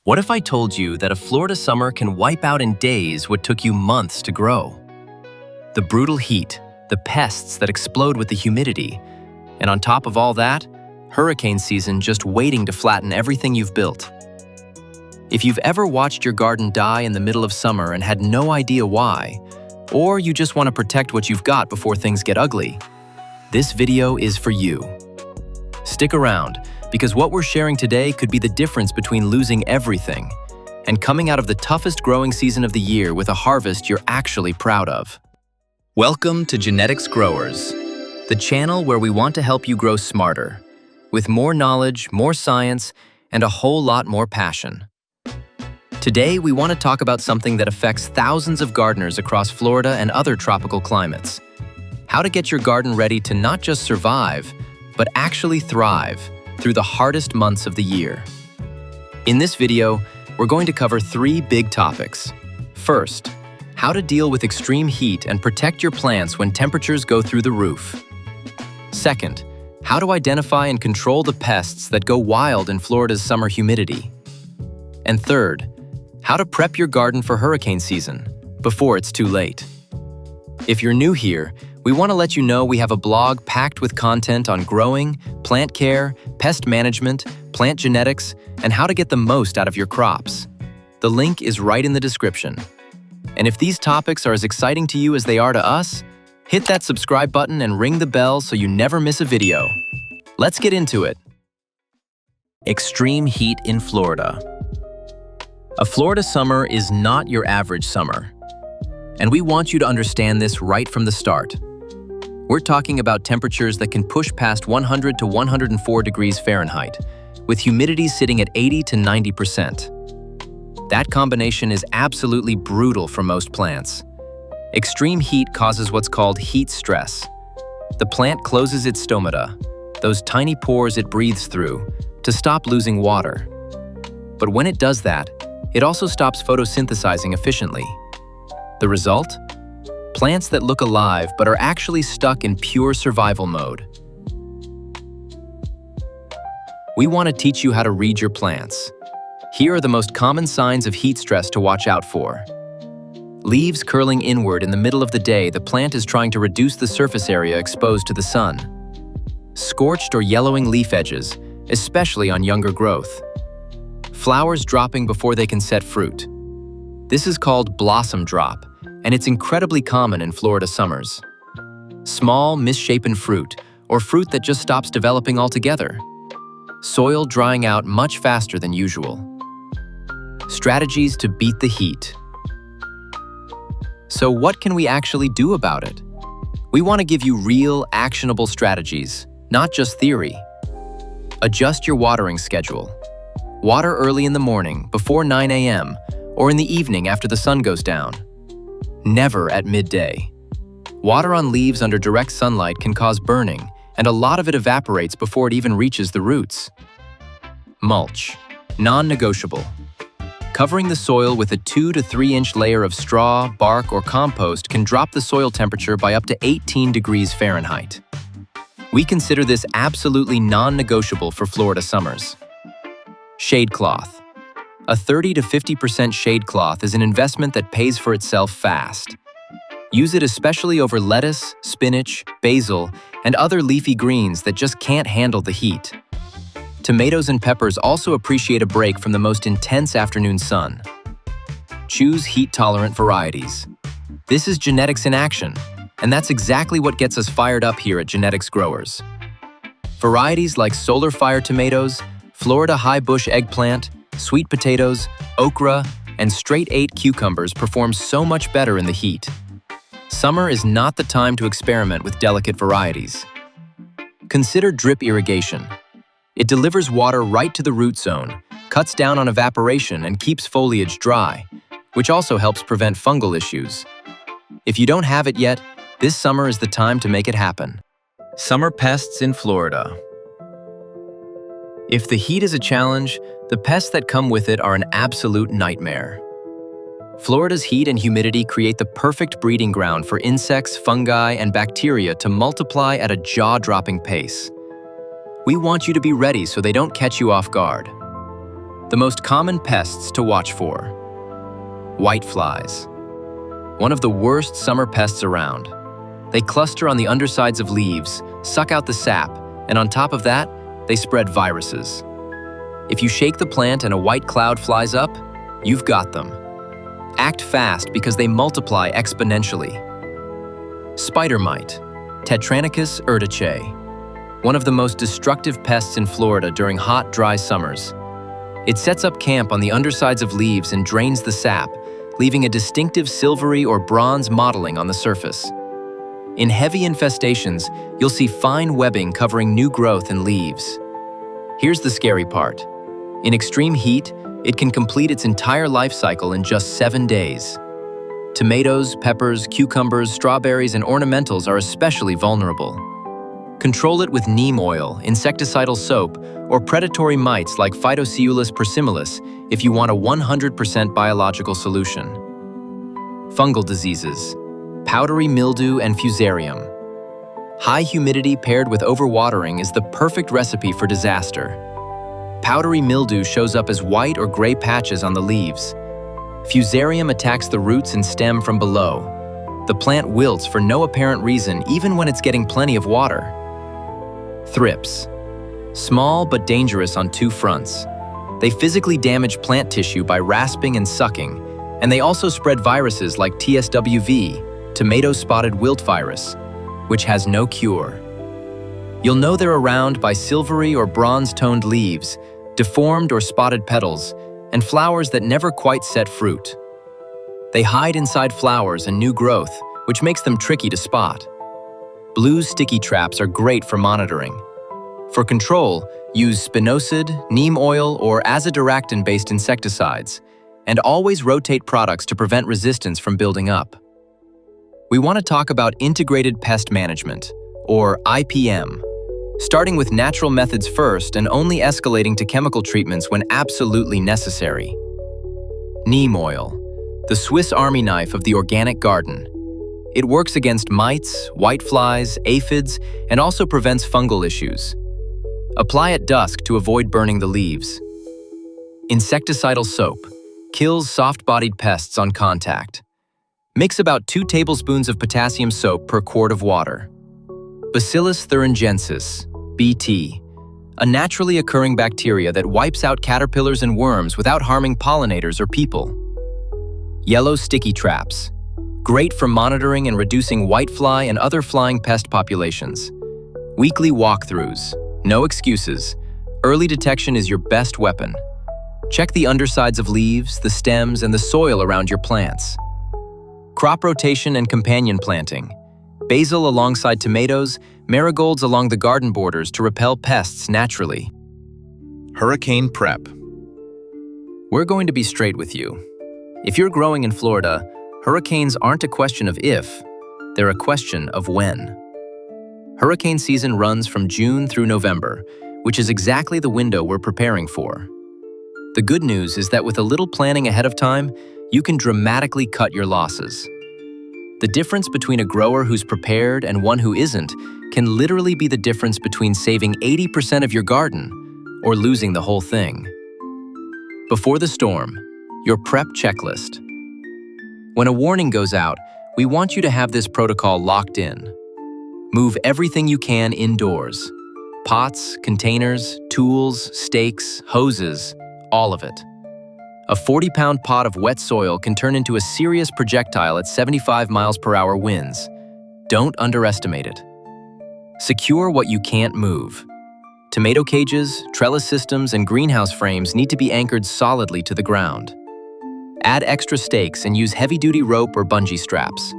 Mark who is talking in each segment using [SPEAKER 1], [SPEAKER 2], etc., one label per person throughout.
[SPEAKER 1] What if I told you that a Florida summer can wipe out in days what took you months to grow? The brutal heat, the pests that explode with the humidity, and on top of all that, hurricane season just waiting to flatten everything you've built. If you've ever watched your garden die in the middle of summer and had no idea why, or you just want to protect what you've got before things get ugly, this video is for you. Stick around, because what we're sharing today could be the difference between losing everything and coming out of the toughest growing season of the year with a harvest you're actually proud of. Welcome to Genetics Growers, the channel where we want to help you grow smarter, with more knowledge, more science, and a whole lot more passion. Today, we want to talk about something that affects thousands of gardeners across Florida and other tropical climates. How to get your garden ready to not just survive, but actually thrive through the hardest months of the year. In this video, we're going to cover three big topics. First, how to deal with extreme heat and protect your plants when temperatures go through the roof. Second, how to identify and control the pests that go wild in Florida's summer humidity. And third, how to prep your garden for hurricane season before it's too late. If you're new here, we want to let you know we have a blog packed with content on growing, plant care, pest management, plant genetics, and how to get the most out of your crops. The link is right in the description. And if these topics are as exciting to you as they are to us, hit that subscribe button and ring the bell so you never miss a video. Let's get into it. Extreme heat in Florida. A Florida summer is not your average summer. And we want you to understand this right from the start. We're talking about temperatures that can push past 100 to 104 degrees Fahrenheit, with humidity sitting at 80 to 90%. That combination is absolutely brutal for most plants. Extreme heat causes what's called heat stress. The plant closes its stomata, those tiny pores it breathes through, to stop losing water. But when it does that, it also stops photosynthesizing efficiently. The result? Plants that look alive but are actually stuck in pure survival mode. We want to teach you how to read your plants. Here are the most common signs of heat stress to watch out for. Leaves curling inward in the middle of the day, the plant is trying to reduce the surface area exposed to the sun. Scorched or yellowing leaf edges, especially on younger growth. Flowers dropping before they can set fruit. This is called blossom drop, and it's incredibly common in Florida summers. Small, misshapen fruit, or fruit that just stops developing altogether. Soil drying out much faster than usual. Strategies to beat the heat. So what can we actually do about it? We want to give you real, actionable strategies, not just theory. Adjust your watering schedule. Water early in the morning, before 9 a.m., or in the evening after the sun goes down. Never at midday. Water on leaves under direct sunlight can cause burning, and a lot of it evaporates before it even reaches the roots. Mulch. Non-negotiable. Covering the soil with a 2 to 3 inch layer of straw, bark, or compost can drop the soil temperature by up to 18 degrees Fahrenheit. We consider this absolutely non-negotiable for Florida summers. Shade cloth. A 30 to 50% shade cloth is an investment that pays for itself fast. Use it especially over lettuce, spinach, basil, and other leafy greens that just can't handle the heat. Tomatoes and peppers also appreciate a break from the most intense afternoon sun. Choose heat-tolerant varieties. This is genetics in action, and that's exactly what gets us fired up here at Genetics Growers. Varieties like Solar Fire tomatoes, Florida High Bush eggplant, sweet potatoes, okra, and straight 8 cucumbers perform so much better in the heat. Summer is not the time to experiment with delicate varieties. Consider drip irrigation. It delivers water right to the root zone, cuts down on evaporation, and keeps foliage dry, which also helps prevent fungal issues. If you don't have it yet, this summer is the time to make it happen. Summer pests in Florida. If the heat is a challenge, the pests that come with it are an absolute nightmare. Florida's heat and humidity create the perfect breeding ground for insects, fungi, and bacteria to multiply at a jaw-dropping pace. We want you to be ready so they don't catch you off guard. The most common pests to watch for. Whiteflies. One of the worst summer pests around. They cluster on the undersides of leaves, suck out the sap, and on top of that, they spread viruses. If you shake the plant and a white cloud flies up, you've got them. Act fast because they multiply exponentially. Spider mite, Tetranicus urticae. One of the most destructive pests in Florida during hot, dry summers. It sets up camp on the undersides of leaves and drains the sap, leaving a distinctive silvery or bronze mottling on the surface. In heavy infestations, you'll see fine webbing covering new growth and leaves. Here's the scary part. In extreme heat, it can complete its entire life cycle in just 7 days. Tomatoes, peppers, cucumbers, strawberries, and ornamentals are especially vulnerable. Control it with neem oil, insecticidal soap, or predatory mites like Phytoceulus persimilis if you want a 100% biological solution. Fungal diseases, powdery mildew and fusarium. High humidity paired with overwatering is the perfect recipe for disaster. Powdery mildew shows up as white or gray patches on the leaves. Fusarium attacks the roots and stem from below. The plant wilts for no apparent reason even when it's getting plenty of water. Thrips. Small but dangerous on two fronts. They physically damage plant tissue by rasping and sucking, and they also spread viruses like TSWV, tomato spotted wilt virus, which has no cure. You'll know they're around by silvery or bronze-toned leaves, deformed or spotted petals, and flowers that never quite set fruit. They hide inside flowers and new growth, which makes them tricky to spot. Blue sticky traps are great for monitoring. For control, use spinosad, neem oil, or azadirachtin-based insecticides, and always rotate products to prevent resistance from building up. We want to talk about integrated pest management, or IPM, starting with natural methods first and only escalating to chemical treatments when absolutely necessary. Neem oil, the Swiss Army knife of the organic garden. It works against mites, whiteflies, aphids, and also prevents fungal issues. Apply at dusk to avoid burning the leaves. Insecticidal soap kills soft-bodied pests on contact. Mix about 2 tablespoons of potassium soap per quart of water. Bacillus thuringiensis, BT, a naturally occurring bacteria that wipes out caterpillars and worms without harming pollinators or people. Yellow sticky traps, great for monitoring and reducing whitefly and other flying pest populations. Weekly walkthroughs, no excuses. Early detection is your best weapon. Check the undersides of leaves, the stems, and the soil around your plants. Crop rotation and companion planting. Basil alongside tomatoes, marigolds along the garden borders to repel pests naturally.
[SPEAKER 2] Hurricane prep.
[SPEAKER 1] We're going to be straight with you. If you're growing in Florida, hurricanes aren't a question of if, they're a question of when. Hurricane season runs from June through November, which is exactly the window we're preparing for. The good news is that with a little planning ahead of time, you can dramatically cut your losses. The difference between a grower who's prepared and one who isn't can literally be the difference between saving 80% of your garden or losing the whole thing. Before the storm, your prep checklist. When a warning goes out, we want you to have this protocol locked in. Move everything you can indoors. Pots, containers, tools, stakes, hoses, all of it. A 40-pound pot of wet soil can turn into a serious projectile at 75 miles per hour winds. Don't underestimate it. Secure what you can't move. Tomato cages, trellis systems, and greenhouse frames need to be anchored solidly to the ground. Add extra stakes and use heavy-duty rope or bungee straps.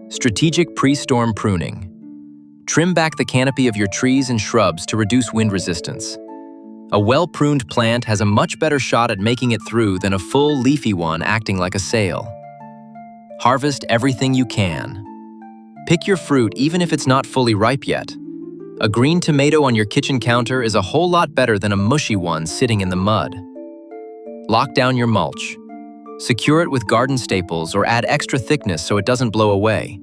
[SPEAKER 1] Strategic pre-storm pruning. Trim back the canopy of your trees and shrubs to reduce wind resistance. A well-pruned plant has a much better shot at making it through than a full, leafy one acting like a sail. Harvest everything you can. Pick your fruit even if it's not fully ripe yet. A green tomato on your kitchen counter is a whole lot better than a mushy one sitting in the mud. Lock down your mulch. Secure it with garden staples or add extra thickness so it doesn't blow away.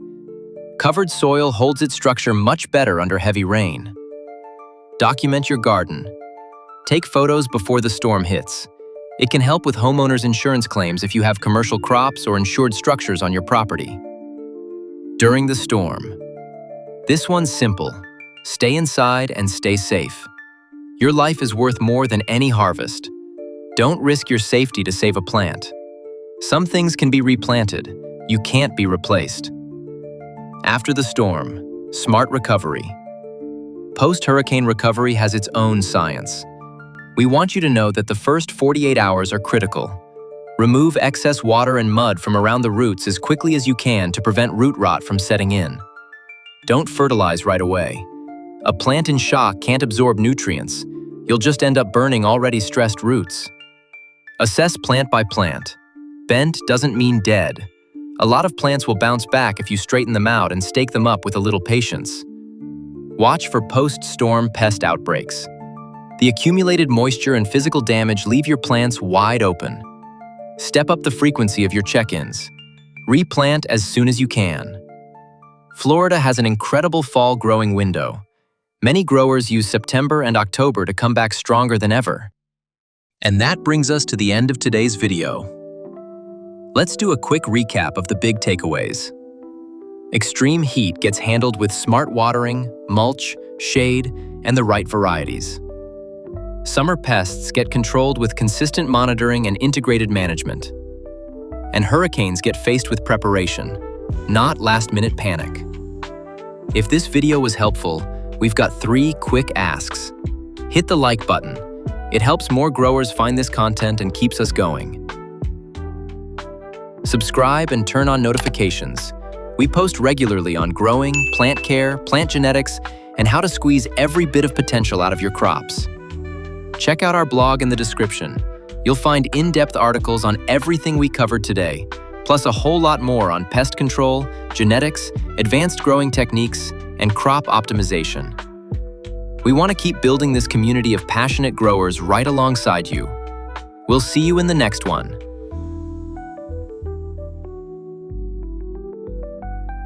[SPEAKER 1] Covered soil holds its structure much better under heavy rain. Document your garden. Take photos before the storm hits. It can help with homeowners' insurance claims if you have commercial crops or insured structures on your property. During the storm. This one's simple. Stay inside and stay safe. Your life is worth more than any harvest. Don't risk your safety to save a plant. Some things can be replanted. You can't be replaced. After the storm, smart recovery. Post-hurricane recovery has its own science. We want you to know that the first 48 hours are critical. Remove excess water and mud from around the roots as quickly as you can to prevent root rot from setting in. Don't fertilize right away. A plant in shock can't absorb nutrients. You'll just end up burning already stressed roots. Assess plant by plant. Bent doesn't mean dead. A lot of plants will bounce back if you straighten them out and stake them up with a little patience. Watch for post-storm pest outbreaks. The accumulated moisture and physical damage leave your plants wide open. Step up the frequency of your check-ins. Replant as soon as you can. Florida has an incredible fall growing window. Many growers use September and October to come back stronger than ever. And that brings us to the end of today's video. Let's do a quick recap of the big takeaways. Extreme heat gets handled with smart watering, mulch, shade, and the right varieties. Summer pests get controlled with consistent monitoring and integrated management. And hurricanes get faced with preparation, not last-minute panic. If this video was helpful, we've got 3 quick asks. Hit the like button. It helps more growers find this content and keeps us going. Subscribe and turn on notifications. We post regularly on growing, plant care, plant genetics, and how to squeeze every bit of potential out of your crops. Check out our blog in the description. You'll find in-depth articles on everything we covered today, plus a whole lot more on pest control, genetics, advanced growing techniques, and crop optimization. We want to keep building this community of passionate growers right alongside you. We'll see you in the next one.